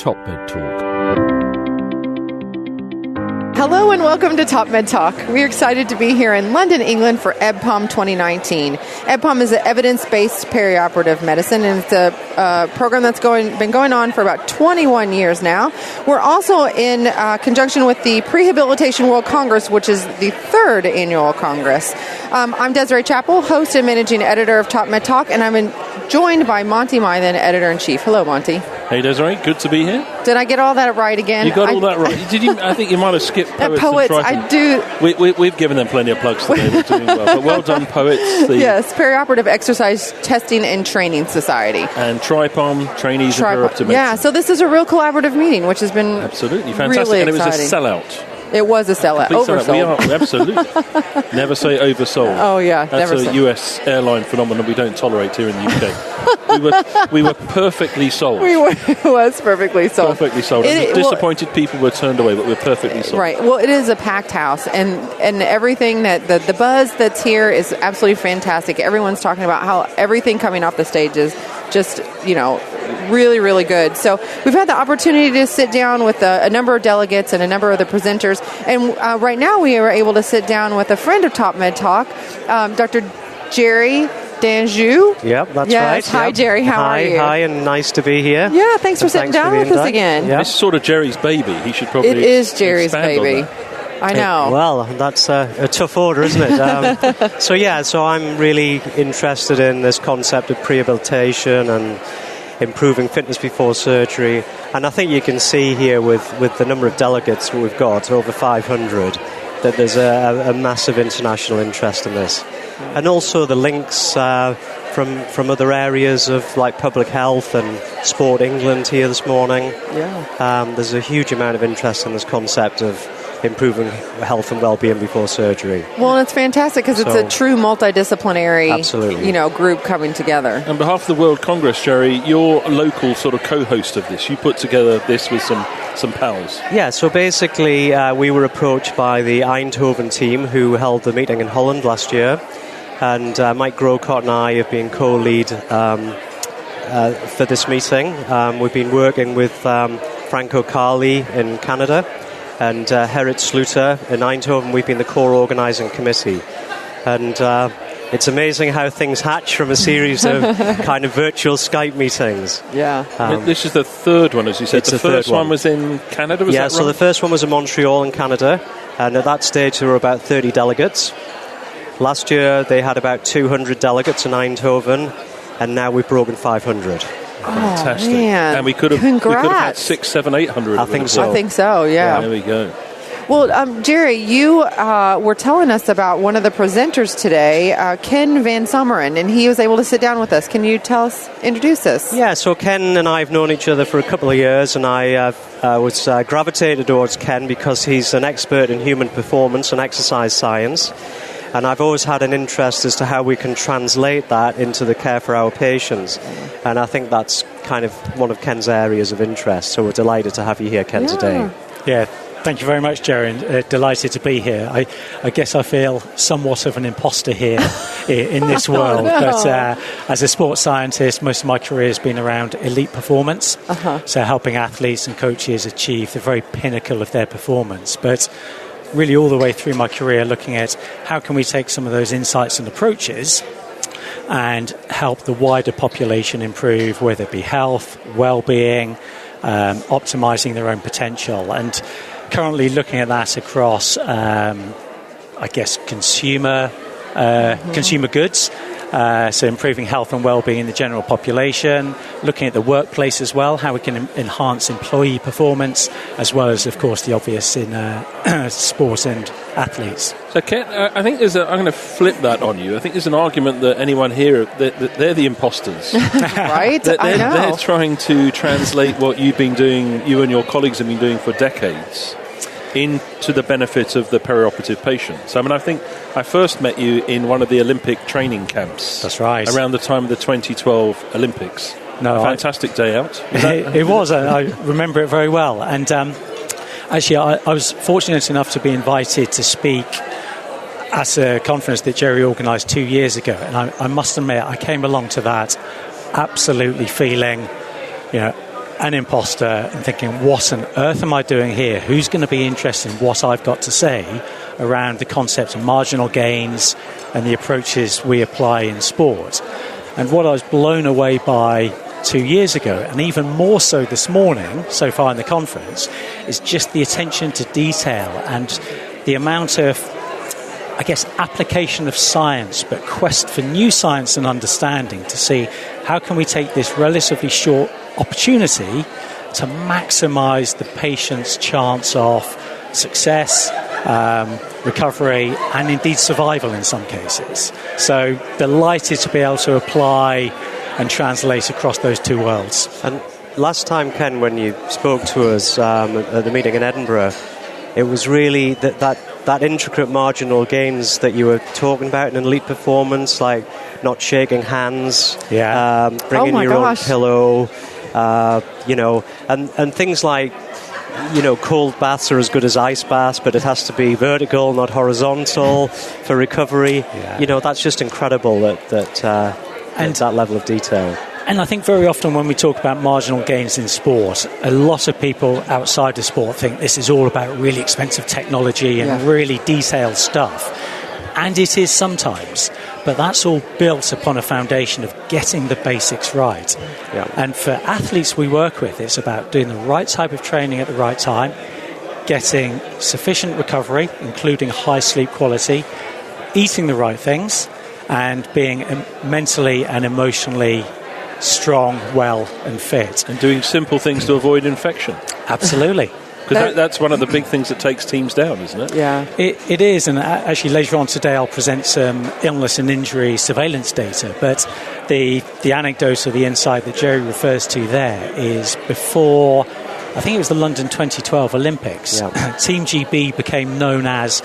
Top Med Talk. Hello and welcome to Top Med Talk. We're excited to be here in London, England for EBPOM 2019. EBPOM is an evidence-based perioperative medicine, and it's a program that's been going on for about 21 years now. We're also in conjunction with the Prehabilitation World Congress, which is the third annual Congress. I'm Desiree Chappell, host and managing editor of Top Med Talk, and I'm joined by Monty Mythen, editor-in-chief. Hello, Monty. Hey, Desiree. Good to be here. Did I get all that right again? You got all that right. Did you? I think you might have skipped Poets. I do. We've given them plenty of plugs today. They're doing well. But well done, Poets. Yes, Perioperative Exercise Testing and Training Society. And TRIPOM, Trainees in Perioperative Medicine. Yeah, so this is a real collaborative meeting, which has been absolutely fantastic. Really and it was exciting. a sellout. It was a sellout. Oversold. We are, absolutely. Never say oversold. Oh, yeah. That's a US airline phenomenon we don't tolerate here in the UK. we were perfectly sold. It was perfectly sold. Perfectly sold. And disappointed people were turned away, but we're perfectly sold. Right. Well, it is a packed house, and everything that the buzz that's here is absolutely fantastic. Everyone's talking about how everything coming off the stage is just, really, really good. So we've had the opportunity to sit down with a number of delegates and a number of the presenters. And right now we are able to sit down with a friend of Top Med Talk, Dr. Gerard Danjoux. Yep, that's right. Hi, yep. Jerry. How are you? Hi, and nice to be here. Yeah, thanks for sitting down with us again. Yep. It's sort of Jerry's baby. He should probably It is Jerry's baby. I know. Well, that's a tough order, isn't it? So I'm really interested in this concept of prehabilitation and improving fitness before surgery. And I think you can see here with the number of delegates we've got, over 500, that there's a massive international interest in this. And also the links from other areas of like public health and Sport England here this morning. Yeah. There's a huge amount of interest in this concept of improving health and well-being before surgery. Well, and it's fantastic because it's a true multidisciplinary, absolutely, group coming together. On behalf of the World Congress, Jerry, you're a local sort of co-host of this. You put together this with some pals. Yeah, so basically we were approached by the Eindhoven team who held the meeting in Holland last year, and Mike Grocott and I have been co-lead for this meeting. We've been working with Franco Carli in Canada and Gerrit Sluiter in Eindhoven. We've been the core organising committee. And it's amazing how things hatch from a series of kind of virtual Skype meetings. Yeah. This is the third one, as you said. The first one was in Canada, was that right? So the first one was in Montreal in Canada. And at that stage, there were about 30 delegates. Last year, they had about 200 delegates in Eindhoven. And now we've broken 500. Fantastic. Man. And we could have had 600, 700, 800. I think so, yeah. There we go. Well, Jerry, you were telling us about one of the presenters today, Ken van Someren, and he was able to sit down with us. Can you introduce us? Yeah, so Ken and I have known each other for a couple of years, and I was gravitated towards Ken because he's an expert in human performance and exercise science. And I've always had an interest as to how we can translate that into the care for our patients. And I think that's kind of one of Ken's areas of interest. So we're delighted to have you here, Ken, today. Yeah, thank you very much, Jerry. Delighted to be here. I guess I feel somewhat of an imposter here in this world. But as a sports scientist, most of my career has been around elite performance. So helping athletes and coaches achieve the very pinnacle of their performance. But really all the way through my career looking at how can we take some of those insights and approaches and help the wider population improve, whether it be health, well-being, optimizing their own potential. And currently looking at that across, consumer goods. So improving health and well-being in the general population, looking at the workplace as well, how we can enhance employee performance, as well as, of course, the obvious in sport and athletes. So, Ken, I think I'm going to flip that on you. I think there's an argument that anyone here, that they're the imposters. Right? I know. They're know. trying to translate what you've been doing, you and your colleagues have been doing for decades, into the benefit of the perioperative patient. So, I think I first met you in one of the Olympic training camps. That's right. Around the time of the 2012 Olympics. Fantastic day out. It was. I remember it very well. And actually, I was fortunate enough to be invited to speak at a conference that Jerry organised 2 years ago. And I must admit, I came along to that absolutely feeling, an imposter and thinking, what on earth am I doing here? Who's going to be interested in what I've got to say around the concept of marginal gains and the approaches we apply in sport? And what I was blown away by 2 years ago, and even more so this morning, so far in the conference, is just the attention to detail and the amount of, I guess, application of science, but quest for new science and understanding to see how can we take this relatively short opportunity to maximise the patient's chance of success, recovery, and indeed survival in some cases. So delighted to be able to apply and translate across those two worlds. And last time, Ken, when you spoke to us at the meeting in Edinburgh, it was really that intricate marginal gains that you were talking about in elite performance, like not shaking hands, bringing your own pillow, and things like, cold baths are as good as ice baths, but it has to be vertical, not horizontal for recovery. Yeah. That's just incredible that level of detail. And I think very often when we talk about marginal gains in sport, a lot of people outside of sport think this is all about really expensive technology and really detailed stuff. And it is sometimes, but that's all built upon a foundation of getting the basics right. Yeah. And for athletes we work with, it's about doing the right type of training at the right time, getting sufficient recovery, including high sleep quality, eating the right things, and being mentally and emotionally strong, well and fit. And doing simple things to avoid infection. Absolutely. Because that's one of the big things that takes teams down, isn't it? Yeah. It is, and actually later on today I'll present some illness and injury surveillance data, but the anecdote or the insight that Jerry refers to there is before, I think it was the London 2012 Olympics, Team GB became known as,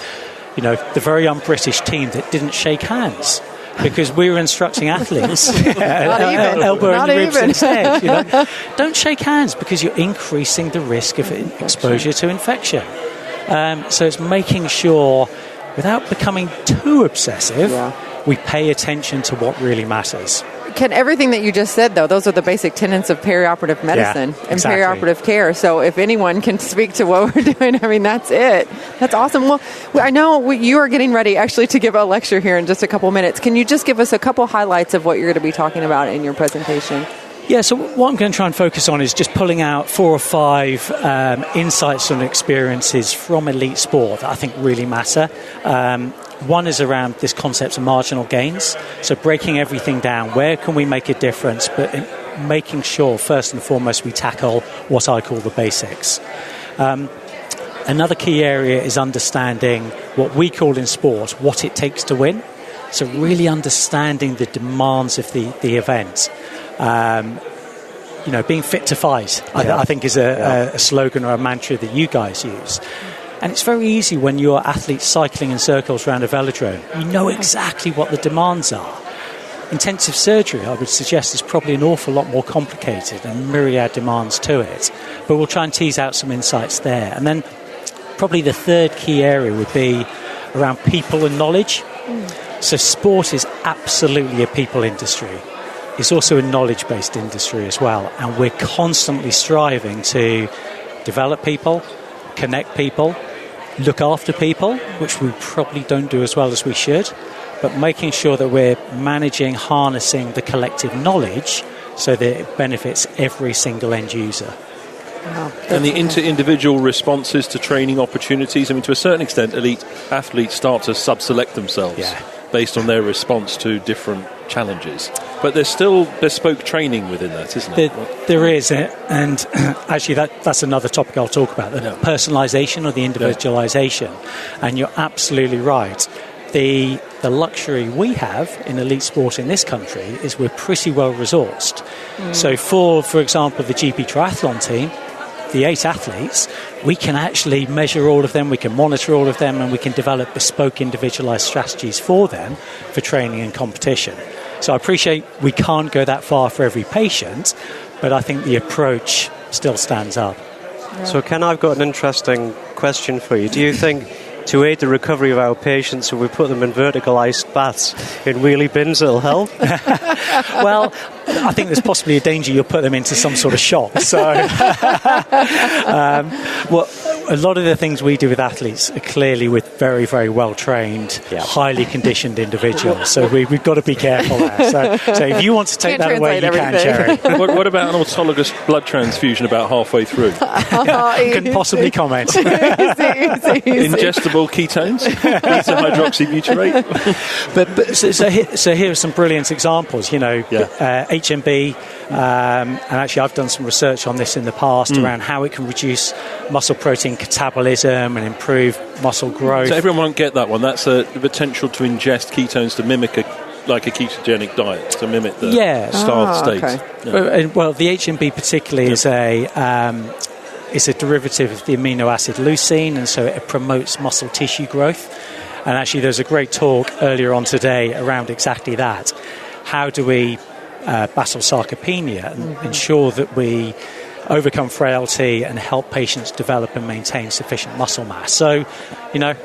the very un-British team that didn't shake hands. Because we were instructing athletes, elbow in the ribs instead. Don't shake hands because you're increasing the risk of exposure to infection. So it's making sure, without becoming too obsessive, we pay attention to what really matters. Ken, everything that you just said, though, those are the basic tenets of perioperative medicine and perioperative care. So if anyone can speak to what we're doing, that's it. That's awesome. Well, I know you are getting ready, actually, to give a lecture here in just a couple minutes. Can you just give us a couple highlights of what you're going to be talking about in your presentation? Yeah, so what I'm going to try and focus on is just pulling out 4 or 5 insights and experiences from elite sport that I think really matter. One is around this concept of marginal gains. So breaking everything down, where can we make a difference, but making sure, first and foremost, we tackle what I call the basics. Another key area is understanding what we call in sport, what it takes to win. So really understanding the demands of the event. Being fit to fight, I think is a slogan or a mantra that you guys use. And it's very easy when you're athletes cycling in circles around a velodrome. You know exactly what the demands are. Intensive surgery, I would suggest, is probably an awful lot more complicated and myriad demands to it. But we'll try and tease out some insights there. And then probably the third key area would be around people and knowledge. So sport is absolutely a people industry. It's also a knowledge-based industry as well. And we're constantly striving to develop people, connect people, look after people, which we probably don't do as well as we should, but making sure that we're managing, harnessing the collective knowledge so that it benefits every single end user. Wow. And the inter-individual responses to training opportunities, to a certain extent, elite athletes start to sub-select themselves based on their response to different challenges. But there's still bespoke training within that, isn't it? There is, and actually that's another topic I'll talk about, the personalisation or the individualisation. And you're absolutely right. The luxury we have in elite sport in this country is we're pretty well resourced. So for example, the GP triathlon team, the 8 athletes, we can actually measure all of them, we can monitor all of them, and we can develop bespoke individualised strategies for them for training and competition. So I appreciate we can't go that far for every patient, but I think the approach still stands up. So Ken, I've got an interesting question for you. Do you think to aid the recovery of our patients, so we put them in vertical iced baths in wheelie bins that'll help. Well, I think there's possibly a danger you'll put them into some sort of shock. So, well, a lot of the things we do with athletes are clearly with very, very well-trained, highly conditioned individuals. So we've got to be careful there. So if you want to take that away, you can, Jerry. What about an autologous blood transfusion about halfway through? Couldn't possibly comment. Easy. Ingestible ketones, beta hydroxybutyrate. So here are some brilliant examples. HMB, and actually I've done some research on this in the past around how it can reduce muscle protein catabolism and improve muscle growth. So everyone won't get that one. That's the potential to ingest ketones to mimic a ketogenic diet, to mimic the starved state. Okay. Yeah. Well, the HMB particularly is a derivative of the amino acid leucine, and so it promotes muscle tissue growth. And actually there's a great talk earlier on today around exactly that. How do we battle sarcopenia and ensure that we overcome frailty and help patients develop and maintain sufficient muscle mass? So,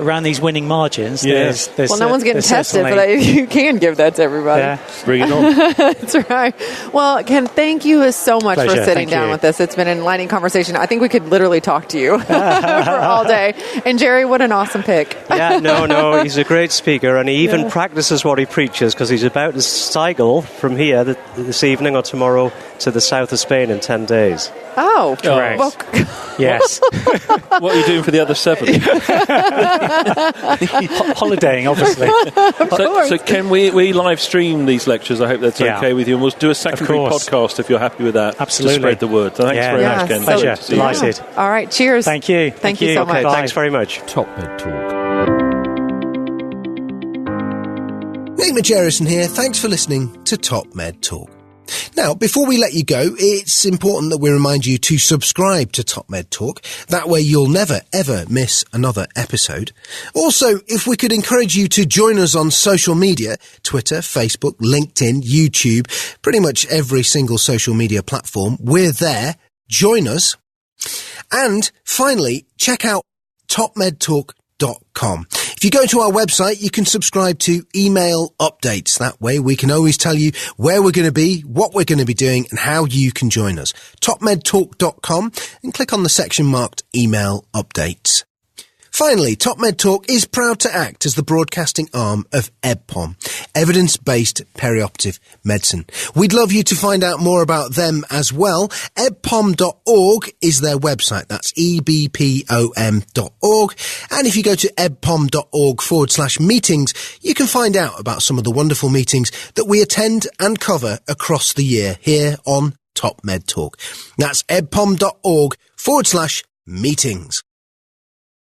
around these winning margins, there's no one's getting tested, but you can give that to everybody. Yeah. Bring it on. That's right. Well, Ken, thank you so much for sitting down with us. It's been an enlightening conversation. I think we could literally talk to you for all day. And Jerry, what an awesome pick. No, he's a great speaker, and he even practices what he preaches, because he's about to cycle from here this evening or tomorrow to the south of Spain in 10 days. Oh, correct. Well, yes. What are you doing for the other 7? Holidaying, obviously. So can we live stream these lectures? I hope that's okay with you, and we'll do a secondary podcast if you're happy with that. Absolutely. To spread the word. So thanks very much, Ken. Pleasure. Delighted. All right, cheers. Thank you. Thank you so much. Thanks very much. Top Med Talk. Nick Majerison here. Thanks for listening to Top Med Talk. Now, before we let you go, it's important that we remind you to subscribe to Top Med Talk. That way you'll never, ever miss another episode. Also, if we could encourage you to join us on social media, Twitter, Facebook, LinkedIn, YouTube, pretty much every single social media platform, we're there. Join us. And finally, check out topmedtalk.com. If you go to our website, you can subscribe to email updates. That way we can always tell you where we're going to be, what we're going to be doing, and how you can join us. topmedtalk.com, and click on the section marked email updates. Finally, Top Med Talk is proud to act as the broadcasting arm of EBPOM, Evidence-Based Peri-Operative Medicine. We'd love you to find out more about them as well. ebpom.org is their website. That's ebpom.org. And if you go to ebpom.org/meetings, you can find out about some of the wonderful meetings that we attend and cover across the year here on Top Med Talk. That's ebpom.org/meetings.